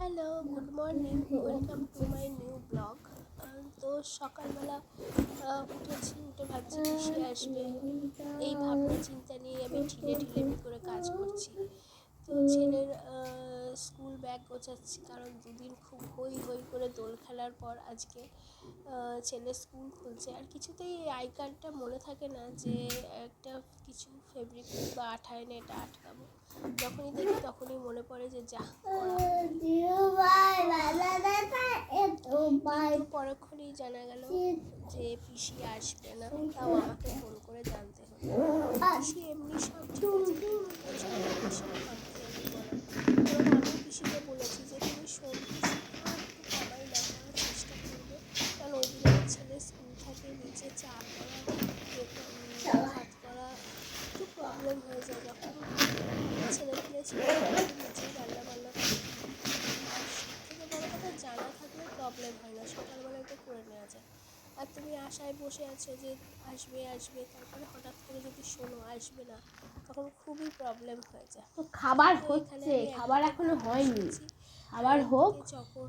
Hello, good morning, welcome to my new blog. তো সকালবেলা উঠে ভাবছি পিসি আসবে, এই ভাবনা চিন্তা নিয়ে আমি ঢিলেমি করে কাজ করছি। তো ছেলের স্কুল ব্যাগ গোছাচ্ছি, কারণ দুদিন খুব হই হই করে দোল খেলার পর আজকে ছেলের স্কুল খুলছে। আর কিছুতেই এই আই কার্ডটা মনে থাকে না যে একটা কিছু ফেব্রিক বা আঠা এনে এটা আটকাবো। যখনই দেখি তখনই মনে পড়ে যে যা করা কিন্তু পরক্ষণেই জানা গেল যে পিসি আসবে না, তাও আমাকে ফোন করে জানতে হলো। পিসি এমনি সব ঠিক আছে, কিন্তু এছাড়া পিসির কমপ্লেন বলার। এবার আমি পিসিকে বলেছি যে তুমি শোন পিসি, আর একটু কমাই না করার চেষ্টা করবে, কারণ ওই দিন আমার ছেলের স্কুল থাকে, নিচে চা করা, ভাত করা একটু প্রবলেম হয়ে যায়। যখন ছেলে পেলে ছিল তখন নিজেই রান্নাবান্না করতে হয়। আর সব থেকে বড়ো কথা, জানা থাকলে প্রবলেম হয় না, সকালবেলায় তো করে নেওয়া যায়। আর তুমি আশায় বসে আছো যে আসবে, তারপরে হঠাৎ করে যদি শোনো আসবে না, তখন খুবই প্রবলেম হয়ে যায়। তো খাবার তো এখানে হচ্ছে, আমি খাবার একদিকে এখনো হয়নি, আর খাবার হোক, একদিকে চকর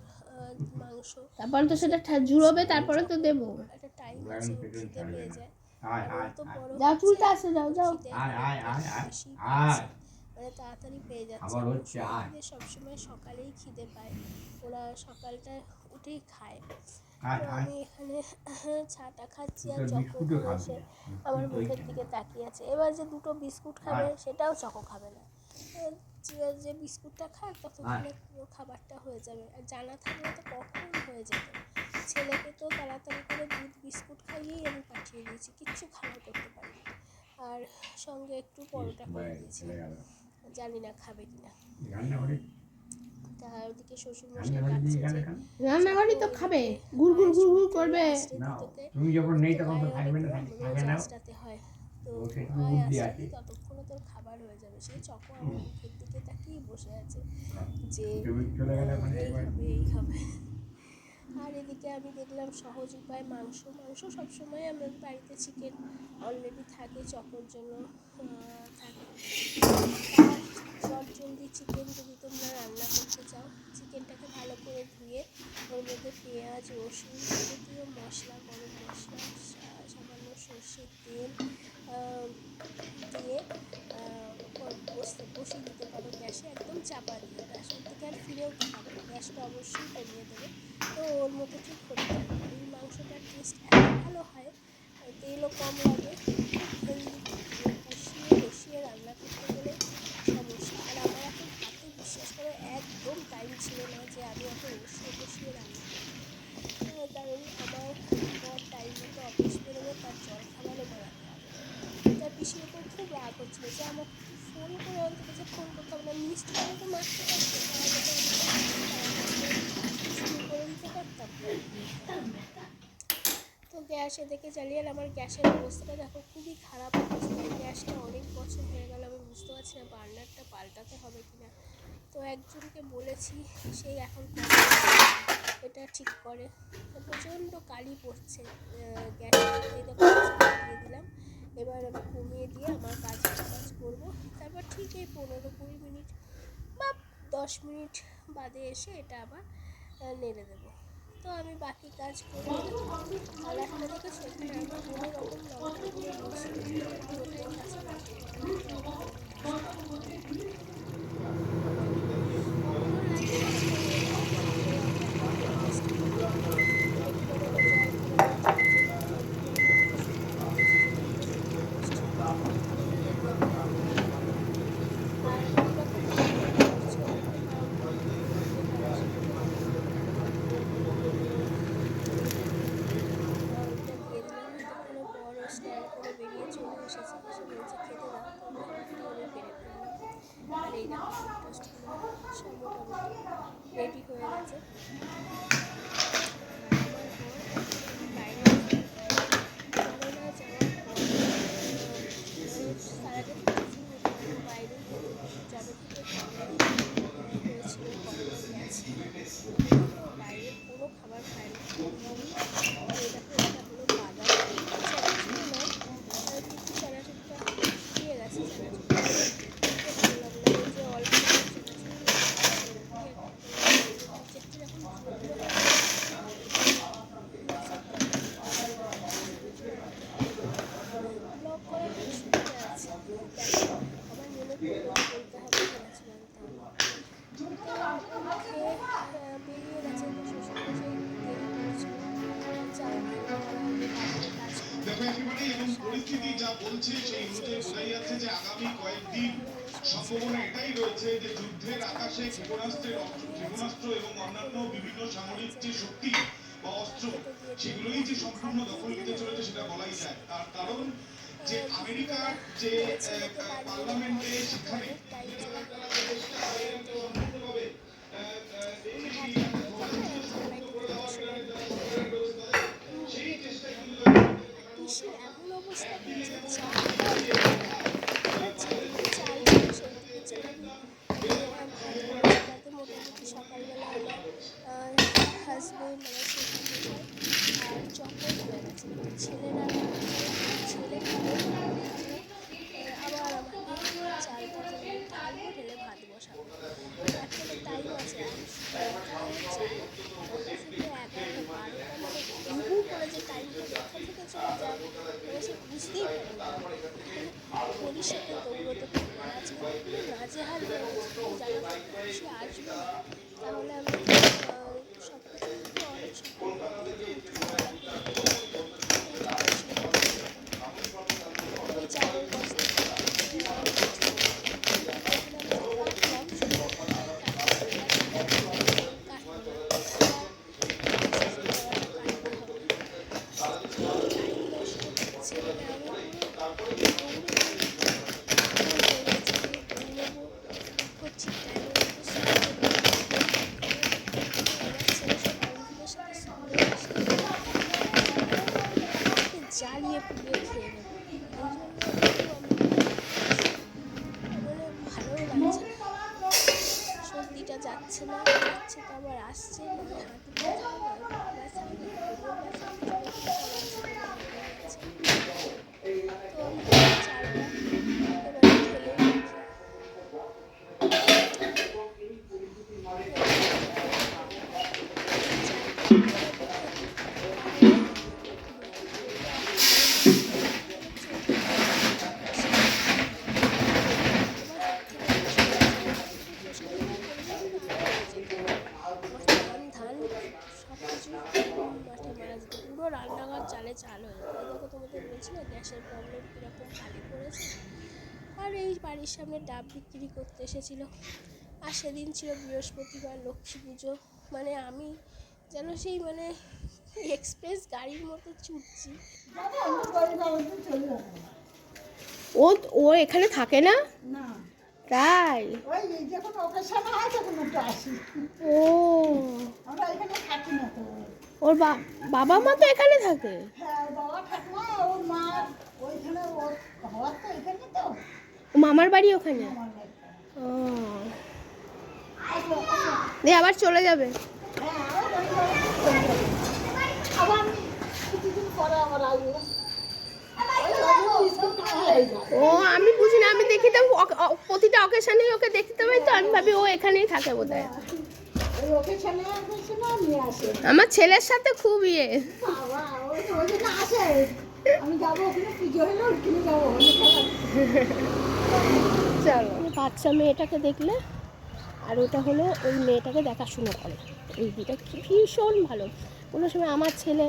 মাংস তারপরে তো সেটা সেদ্ধ করছি। জুড়োবে, তারপরে তো দেবো। একটা টাইম আছে, ওর খিদে পেয়ে যায়, আর ও তো বড় যাও, হচ্ছে, চুলটা আসে, যাও ওর যাও। খিদে বেশি পাচ্ছে, মানে তাড়াতাড়ি পেয়ে যাচ্ছে। মুসলিমদের সবসময় সকালেই খিদে পায়, ওরা সকালটা উঠেই খায়। তো আমি এখানে চাটা খাচ্ছি, আর চকো এসে আমার মুখের দিকে তাকিয়ে আছে। এবার যে দুটো বিস্কুট খাবে সেটাও চকো খাবে না, যে বিস্কুটটা খায় ততক্ষণে পুরো খাবারটা হয়ে যাবে। আর জানা থাকলে তো কখন হয়ে যেত। ছেলেকে তো তাড়াতাড়ি করে দুধ বিস্কুট খাইয়েই আমি পাঠিয়ে দিয়েছি, কিচ্ছু খাবার করতে পারিনি। আর সঙ্গে একটু পরোটা করে দিয়েছিলাম, জানি না খাবে কিনা। তার ওদিকে শ্বশুরমশাই ডাকছে যে রান্নাবাড়ি তো খাবে, গুড় গুড় গুড় গুড় করবে। তুমি যখন নেই তখন তো থাকবে না, থাকে না। আসতে হয়, তো আয় আসতে ততক্ষণে তোর খাবার হয়ে যাবে। সেই চকো আমার মুখের দিকে তাকিয়ে বসে আছে যে এই হবে। আর এদিকে আমি দেখলাম সহজ উপায়, মাংস সবসময় আমাদের বাড়িতে চিকেন অলরেডি থাকে, চকোর জন্য থাকে। চটজলদি চিকেন যদি তোমরা রান্না করতে চাও, চিকেনটাকে ভালো করে ধুয়ে ওর মধ্যে পেঁয়াজ, রসুন, যাবতীয় মশলা, গরম মশলা, সামান্য সর্ষের তেল দিয়ে বসিয়ে দিতে পারো গ্যাসে, একদম চাপা দিয়ে। গ্যাসের দিকে আর ফিরেও তাকাবে না, গ্যাসটা অবশ্যই কমিয়ে দেবে। তো ওর মতো ঠিক হতে থাকবে। এই মাংসটার টেস্ট এত ভালো হয়, তেলও কম লাগে, খুব হেলদি। বসিয়ে রান্না করতে গেলে সমস্যা। আর আমার এখন হাতে বিশ্বাস করে একদম টাইম ছিল না যে আমি এত বসিয়ে রান্না করব, কারণ আমার বর টাইম মতো অফিস বেরোবে, তার জলখাবারও বানাতে হবে। তার পিসির ওপর খুব রাগ হচ্ছিলো যে আমাকে একটু ফোন করে, অন্তত যে ফোন করতে হবে না, মিসড কলে তো মারতে পারতো, তাহলে তো আমি শুরু করে দিতে পারতাম। তো গ্যাস এদিকে চালিয়ে, আর আমার গ্যাসের অবস্থাটা দেখো, খুবই খারাপ অবস্থা। গ্যাসটা অনেক বছর হয়ে গেল, আমি বুঝতে পারছি না বার্নারটা পাল্টাতে হবে কিনা। তো একজনকে বলেছি, সেই এখন এটা ঠিক করে। প্রচণ্ড কালি পড়ছে গ্যাসে, দিয়ে দিলাম। এবার আমি কমিয়ে দিয়ে আমার কাজ করবো, তারপর ঠিক এই 15-20 মিনিট বা 10 মিনিট বাদে এসে এটা আবার নেড়ে দেবো। তো আমি বাকি কাজ করে, কালারটা দেখেছো, এখানে আমি কোনো রকম লঙ্কা গুঁড়ো ইউজ করি, পুরোটাই কাঁচা লঙ্কা গুঁড়ো, একদম ভালো কখনো লাগে না যে শুকনো লঙ্কাটা টেস্ট করি। একটু করে জল করে জলজল করে মাখবো, শুকনো লঙ্কা চিড়ে রাখবো, দেখবে টেস্ট ভালো লাগে খেতে। আর এইরকম রান্না করছি, অনেকটা ভিডিও করার সাথে এটা দিয়ে দিলাম। এতক্ষণে বড় স্নান করে বেরিয়ে চলে এসেছে, এসে বলছে খেতে দাও, তো খাবারটাও আমি বেড়ে ফেললাম। আর এই দেখো দুধ টোস্টগুলো সব মোটামুটি রেডি হয়ে গেছে। আর আমার বর এখন বাইরে আছে। করোনা যাওয়ার পর মানে সারাটা তো টিফিন নিতে হয়, ও বাইরেই খেতে, যাবে থেকে করোনা হয়েছিল, করোনা গেছে, তখন থেকে ও বাইরের কোনো খাবার খায় না। আর এই দেখো, এটা হলো বাদাম, এটা চানাচুর নয়, কিন্তু চানাচুরটা ফুরিয়ে গেছে। চানাচুরটা খেতে ভালো লাগে না, ওই যে অল্প চানাচুর খেতে হয় সেরকমই একটা করলাম, বলছে সেই অনুযায়ী বোঝাই যাচ্ছে যে আগামী কয়েকদিন সম্ভাবনা এটাই রয়েছে যে যুদ্ধের আকাশে ক্ষেপণাস্ত্র এবং অন্যান্য বিভিন্ন সামরিক যে শক্তি বা অস্ত্র সেগুলোই যে সম্পূর্ণ দখল নিতে চলেছে সেটা বলাই যায়। তার কারণ যে আমেরিকার যে পার্লামেন্টে সেখানে পিসির এমন অবস্থা হয়েছে রাতে মোটামুটি সকালবেলা আমার হাজবেন্ড আমার শ্বশুরমশাই আর চকলেট হয়ে গেছে ছেলেরা ছেলে আবার আমাকে চালটা ঢালবো ঢেলে ভাত বসাবো একটা টাইম আছে শুধু 11টা 12টা মানে ঘুম করে যে টাইমটা কোথা থেকে চলে যায় মানে সে বুঝতেই পারে না পুলিশ সাথে দৌড়তে পারবে আজকে নাজেহাল হয়ে গেছে জানা সে আসবে না তাহলে আমি সব কিছু অনেক চালের বস্তা জ্বালিয়ে পুড়িয়ে খেয়ে নেবো এই জন্য ভালোও লাগছে না সর্দিটা যাচ্ছে না যাচ্ছে তো আবার আসছে মানে পুরো রান্নাঘর চালে চাল হয়ে যাবে দেখো তোমাদের বলছি না গ্যাসের প্রবলেম কীরকম খালি পড়েছে আর এই বাড়ির সামনে ডাব বিক্রি করতে এসেছিল আর সেদিন ছিল বৃহস্পতিবার লক্ষ্মী পুজো মানে আমি যেন সেই মানে এক্সপ্রেস গাড়ির মতো ছুটছি ও ও এখানে থাকে না না তাই ওই যখন অকেশন হয় তখন একটু আসি ও আমরা এখানে থাকি না তো ওর বাবা মা তো এখানে থাকে হ্যাঁ বাবা ঠাকুমা ওর মা ওইখানে ওর হওয়ার তো এখানে তো ও মামার বাড়ি ওখানে আমার বাড়িটা। ও আসো, আসো। দিয়ে আবার চলে যাবে হ্যাঁ আবার ওই বাড়িতে চলে যাবো। আবার আমি কিছুদিন পরে আবার আসবো ওই রজনী স্কুল হয়ে যায় ও আমি বুঝি না আমি দেখি তো প্রতিটা অকেশনেই ওকে দেখতে পাই তো আমি ভাবি ও এখানেই থাকে বোধহয় ওই অকেশনে নিয়ে আসে আমার ছেলের সাথে খুব ইয়ে বাবা ওই জন্য আসে আমি যাবো ওখানে পুজো হলে ওখানে যাবো চলো বাচ্চা মেয়েটাকে দেখলে আর ওটা হলো ওই মেয়েটাকে দেখাশুনো করে এই দিকটা ভীষণ ভালো কোনো সময় আমার ছেলে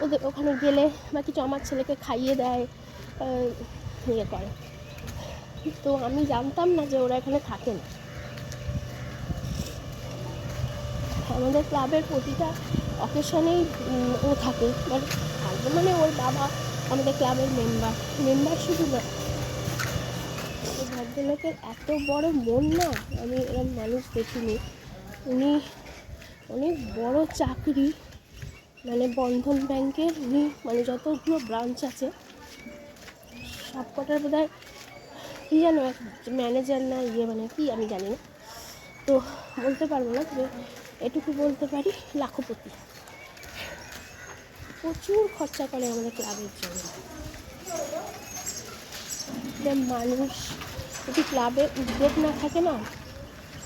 ওদের ওখানে গেলে বা কিছু আমার ছেলেকে খাইয়ে দেয় ইয়ে করে তো আমি জানতাম না যে ওরা এখানে থাকে না আমাদের ক্লাবের প্রতিটা অকেশনেই ও থাকে মানে থাকবে মানে ওর বাবা আমাদের ক্লাবের মেম্বার শুধু না এই ভদ্রলোকের এত বড় মন না আমি এরকম মানুষ দেখিনি উনি অনেক বড় চাকরি মানে বন্ধন ব্যাংকের উনি মানে যতগুলো ব্রাঞ্চ আছে সব কটার বোধ হয় কী জানো এক ম্যানেজার না ইয়ে মানে কি আমি জানি না তো বলতে পারবো না তবে এটুকু বলতে পারি লাখপতি প্রচুর খরচা করে আমাদের ক্লাবের জন্য মানুষ যদি ক্লাবে উদ্যোগ না থাকে না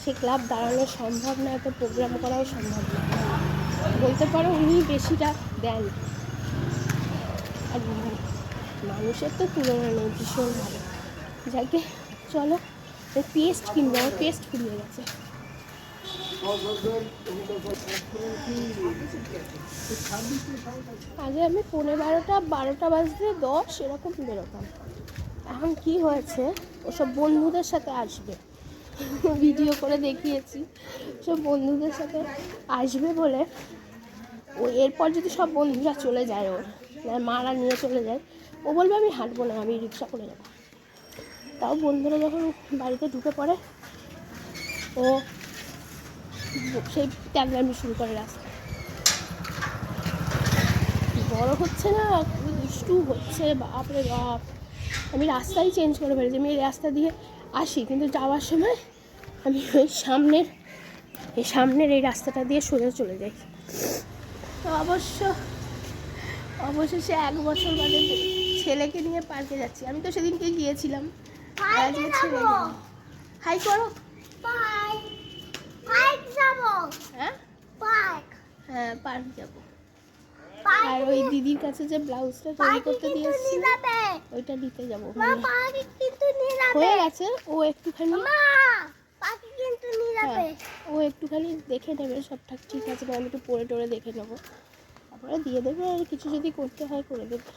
সে ক্লাব দাঁড়ানো সম্ভব না এত প্রোগ্রাম করাও সম্ভব না বলতে পারো উনি বেশিটা দেন আর মানুষের তো তুলনা নেই ভীষণ ভালো যাকে চলো পেস্ট কিনবো আমার পেস্ট ফুরিয়ে গেছে আগে আমি 12টা বাজতে 10 এরকম বেরোতাম। এখন কি হয়েছে, ওসব বন্ধুদের সাথে আসবে, ভিডিও করে দেখিয়েছি, সব বন্ধুদের সাথে আসবে বলে ও এরপর যদি সব বন্ধুরা চলে যায়, ওর মারা নিয়ে চলে যায়, ও বলবে আমি হাঁটবো না, আমি রিক্সা করে যাবো। তাও বন্ধুরা যখন বাড়িতে ঢুকে পড়ে, ও সেই ট্যাগরামি শুরু করে রাস্তায়। বড় হচ্ছে না, খুবই দুষ্টু হচ্ছে, বাপরে বাপ। আমি রাস্তাই চেঞ্জ করে ফেলেছি। আমি এই রাস্তা দিয়ে আসি, কিন্তু যাওয়ার সময় আমি ওই সামনের এই রাস্তাটা দিয়ে সোজা চলে যাই। তো অবশেষে 1 বছর বাদে ছেলেকে নিয়ে পার্কে যাচ্ছি। আমি তো সেদিনকে গিয়েছিলাম, আজকে ছেলে হাই করো। হ্যাঁ, পার্ক যাবো। আর ওই দিদির কাছে যে ব্লাউজটা তৈরি করতে দিয়েছি, ওইটা নিতে যাবো। হয়ে গেছে, ও একটুখানি ও একটুখানি দেখে নেবে সবটা ঠিক আছে, আমি একটু পরে টোরে দেখে নেবো, তারপরে দিয়ে দেবে। আর কিছু যদি করতে হয় করে দেবে।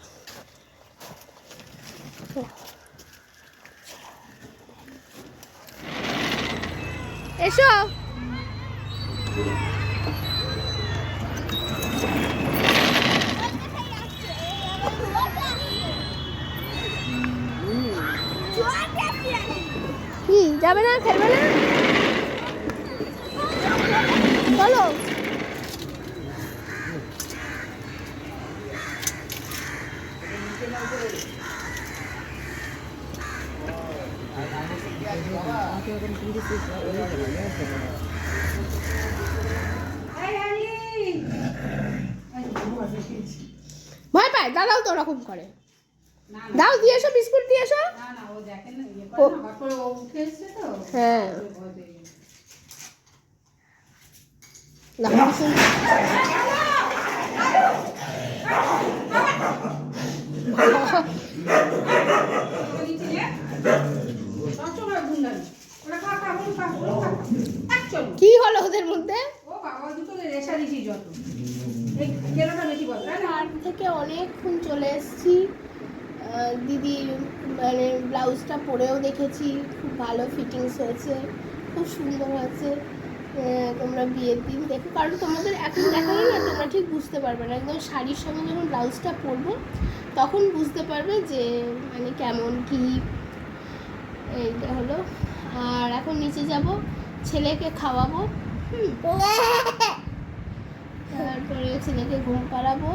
এসো। কি যাবে না, খেলবে না, চলো। ভয় পায়, দাদাও তো ওরকম করে। দাও, দিয়ে এসো, বিস্কুট দিয়ে এসো। হ্যাঁ, কি হলো ওদের মধ্যে? পার্ক থেকে অনেকক্ষণ চলে এসেছি। দিদি মানে ব্লাউজটা পরেও দেখেছি, খুব ভালো ফিটিংস হয়েছে, খুব সুন্দর হয়েছে। তোমরা বিয়ের দিন দেখো, কারণ তোমাদের এখন দেখালে না তোমরা ঠিক বুঝতে পারবে না। একদম শাড়ির সঙ্গে যখন ব্লাউজটা পরবো তখন বুঝতে পারবে যে মানে কেমন কি। এইটা হলো। আর এখন নিচে যাব, ছেলেকে খাওয়াবো, তারপরে ছেলেকে ঘুম পাড়াবো।